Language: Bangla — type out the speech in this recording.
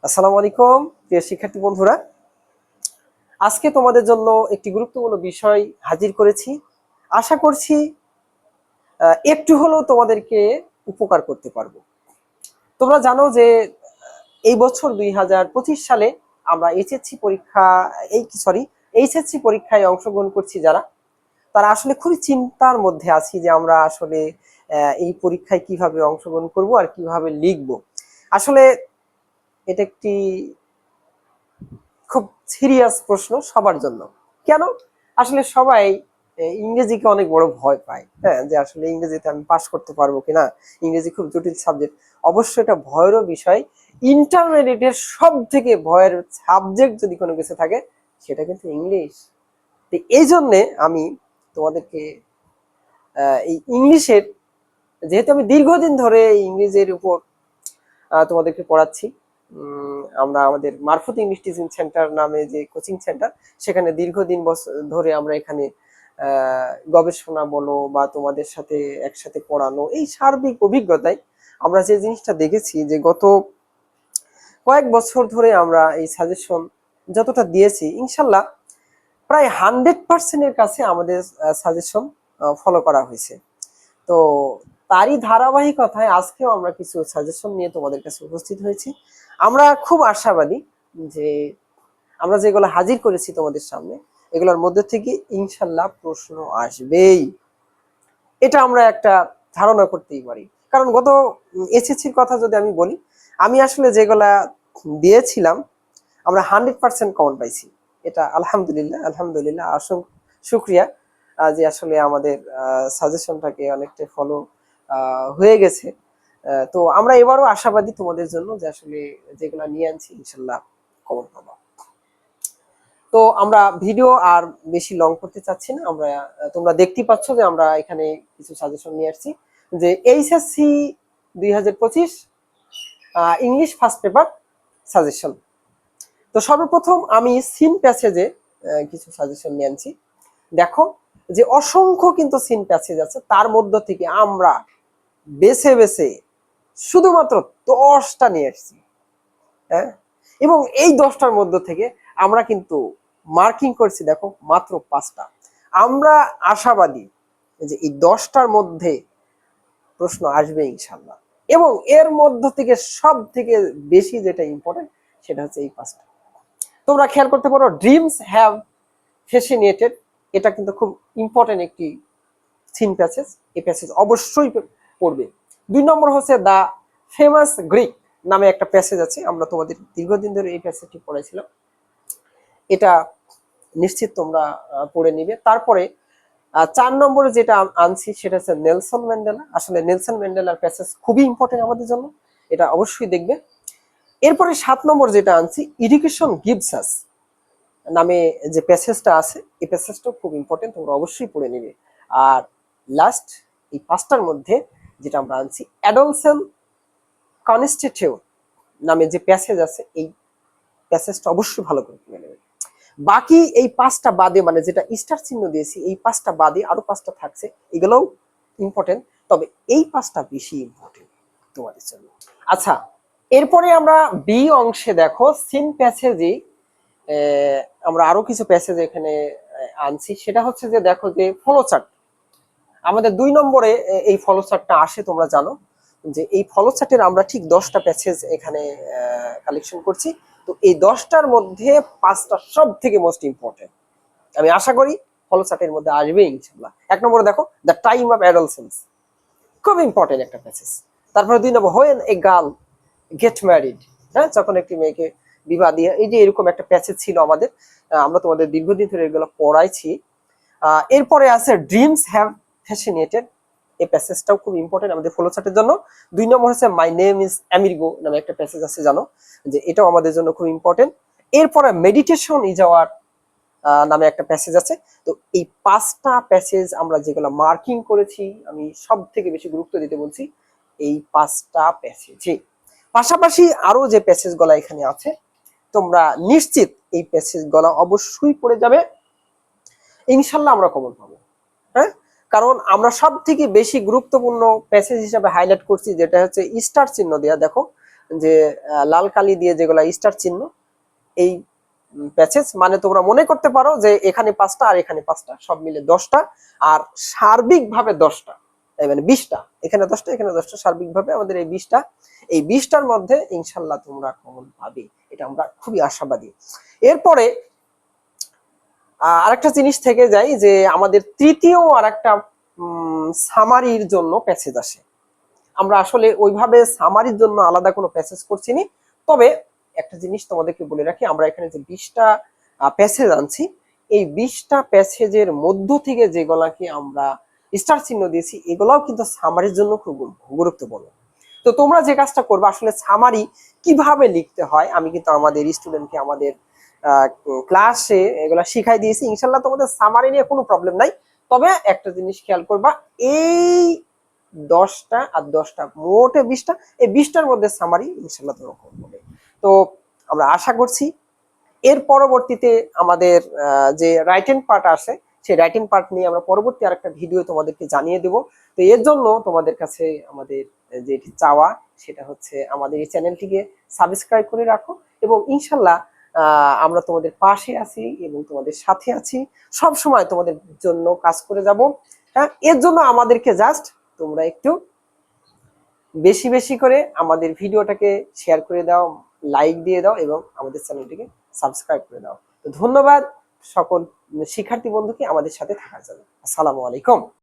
আসসালামু আলাইকুম প্রিয় শিক্ষার্থী বন্ধুরা, আজকে তোমাদের জন্য একটি গুরুত্বপূর্ণ বিষয় হাজির করেছি। আশা করছি একটু হলেও তোমাদেরকে উপকার করতে পারবো। তোমরা জানো যে এই বছর 2025 সালে আমরা এইচএসসি পরীক্ষায় অংশগ্রহণ করছি যারা, তারা আসলে খুবই চিন্তার মধ্যে আছি যে আমরা আসলে এই পরীক্ষায় কিভাবে অংশগ্রহণ করব আর কিভাবে লিখব। আসলে এটা একটি খুব সিরিয়াস প্রশ্ন সবার জন্য। কেন? আসলে সবাই ইংরেজিকে অনেক বড় ভয় পায়, হ্যাঁ, যে আসলে ইংরেজিতে আমি পাশ করতে পারবো কিনা, ইংরেজি খুব জটিল সাবজেক্ট। অবশ্যই এটা ভয়েরও বিষয়। ইন্টারমিডিয়েটের সব থেকে ভয়ের সাবজেক্ট যদি কোনো কিছু থাকে সেটা কিন্তু ইংলিশ। তো এই জন্যে আমি তোমাদেরকে এই ইংলিশের, যেহেতু আমি দীর্ঘদিন ধরে ইংরেজির উপর তোমাদেরকে পড়াচ্ছি, আমরা আমাদের মারফত ইংলিশ টিচিং সেন্টার নামে যে কোচিং সেন্টার, সেখানে দীর্ঘদিন ধরে আমরা এখানে গবেষণা বলো বা তোমাদের সাথে একসাথে পড়ানো, এই সার্বিক অভিজ্ঞতায় আমরা যে জিনিসটা দেখেছি যে গত কয়েক বছর ধরে আমরা এই সাজেশন যতটা দিয়েছি, ইনশাল্লাহ প্রায় 100% কাছে আমাদের সাজেশন ফলো করা হয়েছে। তো তারই ধারাবাহিকতায় আজকেও আমরা কিছু সাজেশন নিয়ে তোমাদের কাছে উপস্থিত হয়েছি। আমরা খুব আশাবাদী যে আমরা যেগুলো হাজির করেছি তোমাদের সামনে, এগুলোর মধ্যে থেকে ইনশাল্লাহ প্রশ্ন আসবেই, এটা আমরা একটা ধারণা করতেই পারি। কারণ গত এসএসসির কথা যদি আমি বলি, আমি আসলে যেগুলা দিয়েছিলাম আমরা 100% কমন পাইছি। এটা আলহামদুলিল্লাহ, আলহামদুলিল্লাহ, অসংখ্য শুক্রিয়া যে আসলে আমাদের সাজেশনটাকে অনেকটা ফলো হয়ে গেছে। তো আমরা এবারও আশাবাদী তোমাদের জন্য যে আসলে যেগুলা নিয়ে আনছি ইনশাল্লাহ কমন পাবো। তো আমরা ভিডিও আর বেশি লং করতে চাচ্ছি না। আমরা তোমরা দেখতেই পাচ্ছ যে আমরা এখানে কিছু সাজেশন নিয়ে আসছি, যে HSC 2025 English first paper suggestion. তো সর্বপ্রথম আমি সিন প্যাসেজে কিছু সাজেশন নিয়ে আনছি। দেখো যে অসংখ্য কিন্তু সিন প্যাসেজ আছে, তার মধ্য থেকে আমরা বেছে বেছে শুধুমাত্র 10টা নিয়ে এসেছি, হ্যাঁ, এবং এই 10টার মধ্য থেকে আমরা কিন্তু মার্কিং করছি দেখো মাত্র 5টা। আমরা আশাবাদী যে এই 10টার মধ্যে প্রশ্ন আসবে ইনশাল্লাহ, এবং এর মধ্য থেকে সব থেকে বেশি যেটা ইম্পর্টেন্ট সেটা হচ্ছে এই 5টা। তোমরা খেয়াল করতে পারো, ড্রিমস হ্যাভ ফ্যাসিনেটেড, এটা কিন্তু খুব ইম্পর্টেন্ট একটি সিন প্যাসেজ। এই প্যাসেজ অবশ্যই পড়বে। 2 নম্বর হচ্ছে দ্য ফেমাস গ্রিক নামে একটা প্যাসেজ আছে, আমরা তোমাদের দীর্ঘদিন ধরে এই প্যাসেজটি পড়াইছিলাম, এটা নিশ্চিত তোমরা পড়ে নিবে। তারপরে 4 নম্বরে যেটা আনছি সেটা হচ্ছে নেলসন ম্যান্ডেলা। আসলে নেলসন ম্যান্ডেলার প্যাসেজ খুবই ইম্পর্টেন্ট আমাদের জন্য, এটা অবশ্যই দেখবে। এরপরে 7 নম্বর যেটা আনছি, এডুকেশন গিভস আস নামে যে প্যাসেজটা আছে, এই প্যাসেজটাও খুব ইম্পর্টেন্ট, তোমরা অবশ্যই পড়ে নিবে। আর লাস্ট এই 5টার মধ্যে যেটা আমরা আনছি, অ্যাডলসেন্ট কনস্টিটিউট নামে যে প্যাসেজ আছে, এই প্যাসেজটা অবশ্যই ভালো করে পড়ে নেবে। বাকি এই 5টা বাদে, মানে যেটা স্টার চিহ্ন দিয়েছি, এই 5টা বাদে আরো 5টা থাকছে, এগুলোও ইম্পর্টেন্ট, তবে এই 5টা বেশি ইম্পর্টেন্ট তোমাদের জন্য। আচ্ছা, এরপরে আমরা বি অংশে দেখো সিন প্যাসেজে আমরা আরো কিছু প্যাসেজ এখানে আনছি। সেটা হচ্ছে যে দেখো যে ফলো চার্ট, আমাদের 2 নম্বরে এই ফলো চার্টটা আসে। তোমরা জানো যে এই ফলো চার্টের আমরা ঠিক 10টা প্যাসেজ এখানে কালেকশন করছি। তো এই 10টার মধ্যে 5টা সব থেকে মোস্ট ইম্পর্টেন্ট, আমি আশা করি ফলো চার্টের মধ্যে আসবে ইনশাআল্লাহ। 1 নম্বরে দেখো দ্য টাইম অফ অ্যাডolescence, খুব ইম্পর্টেন্ট একটা প্যাসেজ। তারপরে 2 number when a girl get married, হ্যাঁ, যখন একটি মেয়েকে বিবাহ দিয়ে, এই যে এরকম একটা প্যাসেজ ছিল আমাদের, আমরা তোমাদের দীর্ঘদিন ধরে এগুলো পড়াইছি। এরপরে আছে ড্রিমস হ্যাভ ফ্যাসিনেটেড, এই প্যাসেজটাও খুব ইম্পর্টেন্ট আমাদের ফলো চার্টের জন্য। 2 নম্বর হচ্ছে মাই নেম ইজ আমিরগো নামে একটা প্যাসেজ আছে, জানো যে এটাও আমাদের জন্য খুব ইম্পর্টেন্ট। এরপরে মেডিটেশন ইজ আওয়ার নামে একটা প্যাসেজ আছে। তো এই 5টা প্যাসেজ আমরা যেগুলো মার্কিং করেছি, আমি সব থেকে বেশি গুরুত্ব দিতে বলছি এই 5টা প্যাসেজে। পাশাপাশি আরো যে প্যাসেজ গুলা এখানে আছে, তোমরা নিশ্চিত এই প্যাসেজ গুলা অবশ্যই পড়ে যাবে, ইনশাল্লাহ আমরা কমন পাবো, হ্যাঁ। কারণ আমরা সব থেকে বেশি গুরুত্বপূর্ণ প্যাসেজ হিসাবে হাইলাইট করছি, যেটা হচ্ছে স্টার চিহ্ন দেয়া। দেখো যে লাল কালি দিয়ে যেগুলা স্টার চিহ্ন, এই প্যাচেজ মানে তোমরা মনে করতে পারো যে এখানে 5টা আর এখানে 5টা, সব মিলে 10টা, আর সার্বিকভাবে 10টা, মানে 20টা, এখানে 10টা এখানে 10টা, সার্বিকভাবে আমাদের এই 20টা, এই 20টার মধ্যে ইনশাল্লাহ তোমরা কমন পাবে, এটা আমরা খুবই আশাবাদী। এরপরে আরেকটা জিনিস থেকে যায় যে আমাদের তৃতীয় আরেকটা সামারির জন্য প্যাসেজ আসে। আমরা আসলে ওইভাবে সামারির জন্য আলাদা কোনো প্যাসেজ করছি নি, তবে একটা জিনিস তোমাদেরকে বলে রাখি, আমরা এখানে যে 20টা প্যাসেজ আনছি, এই 20টা প্যাসেজের মধ্য থেকে যেগুলাকে আমরা স্টার চিহ্ন দিয়েছি, এগুলাও কিন্তু সামারির জন্য খুব গুরুত্বপূর্ণ। তো তোমরা যে কাজটা করবে, আসলে সামারি কিভাবে লিখতে হয় আমি কিন্তু আমাদের স্টুডেন্টকে আমাদের ক্লাসে এগুলা শিখাই দিয়েছি, ইনশাল্লাহ তোমাদের সামারি নিয়ে কোনো প্রবলেম নাই। তবে একটা জিনিস খেয়াল করবা, এই 10টা আর 10টা মোটে 20টা, এই 20টার মধ্যে সামারি ইনশাল্লাহ তোমরা করবে। তো আমরা আশা করছি এর পরবর্তীতে আমাদের যে রাইটিং পার্ট আসে, সেই রাইটিং পার্ট নিয়ে আমরা পরবর্তী আরেকটা ভিডিও তোমাদেরকে জানিয়ে দেব। তো এর জন্য তোমাদের কাছে আমাদের যেটি চাওয়া, সেটা হচ্ছে আমাদের এই চ্যানেলটিকে সাবস্ক্রাইব করে রাখো, এবং ইনশাল্লাহ আমরা তোমাদের পাশে আছি এবং তোমাদের সাথে আছি, সব সময় তোমাদের জন্য কাজ করে যাব। হ্যাঁ, এর জন্য আমাদেরকে জাস্ট তোমরা একটু বেশি বেশি করে আমাদের ভিডিওটাকে শেয়ার করে দাও, লাইক দিয়ে দাও, এবং আমাদের চ্যানেলটিকে সাবস্ক্রাইব করে দাও। তো ধন্যবাদ সকল শিক্ষার্থী বন্ধুকে আমাদের সাথে থাকার জন্য। আসসালামু আলাইকুম।